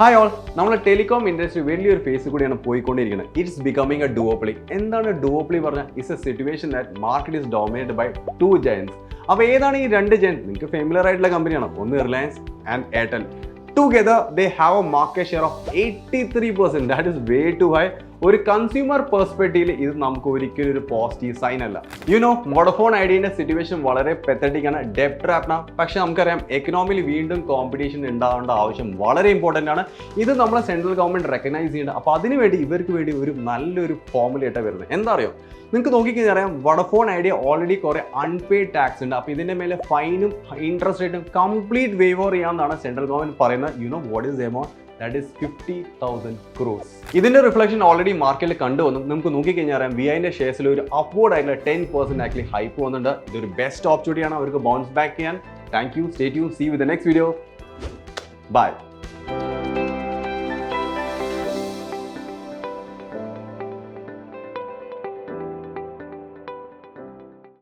Hi all, നമ്മുടെ telecom industry വലിയൊരു phase കൂടിയാണ് പോയിക്കൊണ്ടിരിക്കുന്നത്. It's becoming a duopoly. എന്താണ് ഡുവോപ്ലി പറഞ്ഞാൽ? It's a situation that market is dominated by two giants. അപ്പോൾ ഏതാണ് ഈ രണ്ട് ജയൻസ്? നിങ്ങൾക്ക് ഫെമിലിയർ ആയിട്ടുള്ള കമ്പനിയാണ്. ഒന്ന് Reliance and Airtel. Together, they have a market share of 83%. That is way too high. ഒരു കൺസ്യൂമർ പെർസ്പെക്റ്റീവിൽ ഇത് നമുക്ക് ഒരിക്കലും ഒരു പോസിറ്റീവ് സൈൻ അല്ല. വോഡഫോൺ ഐഡിയയുടെ സിറ്റുവേഷൻ വളരെ പെത്തറ്റിക് ആണ്, ഡെപ്റ്റ് ട്രാപ്പാണ്. പക്ഷെ നമുക്കറിയാം എക്കണോമിയിൽ വീണ്ടും കോമ്പറ്റീഷൻ ഉണ്ടാവേണ്ട ആവശ്യം വളരെ ഇമ്പോർട്ടൻ്റ് ആണ്. ഇത് നമ്മളെ സെൻട്രൽ ഗവൺമെൻറ് റെക്കഗ്നൈസ് ചെയ്യേണ്ടത്. അപ്പോൾ അതിനുവേണ്ടി ഇവർക്ക് വേണ്ടി ഒരു നല്ലൊരു ഫോമുലയായിട്ടാണ് വരുന്നത്. എന്താ അറിയോ? നിങ്ങൾക്ക് നോക്കിക്കഴിഞ്ഞാൽ അറിയാം, വോഡഫോൺ ഐഡിയ ഓൾറെഡി കുറേ അൺപെയ്ഡ് ടാക്സ് ഉണ്ട്. അപ്പോൾ ഇതിൻ്റെ മേലെ ഫൈനും ഇൻട്രസ്റ്റ് റേറ്റും കംപ്ലീറ്റ് വേവർ ചെയ്യാമെന്നാണ് സെൻട്രൽ ഗവൺമെൻറ് പറയുന്നത്. What is the amount? That is 50,000 crores. ഇതിന്റെ റിഫ്ലക്ഷൻ ഓൾറെഡി മാർക്കറ്റിൽ കണ്ടുവന്നു. നമുക്ക് നോക്കിക്കഴിഞ്ഞാൽ അറിയാം, വിഐന്റെ ഷെയർസിൽ ഒരു അപ്വേർഡ് ആയിട്ടുള്ള 10% ആക്ച്വലി ഹൈപ്പ് വന്നിട്ടുണ്ട്. ഇതൊരു ബെസ്റ്റ് ഓപ്പർച്യൂണിറ്റി ആണ് അവർക്ക് ബൗൺസ് ബാക്ക് ചെയ്യാൻ. Thank you, stay tune, see you with the next video. By.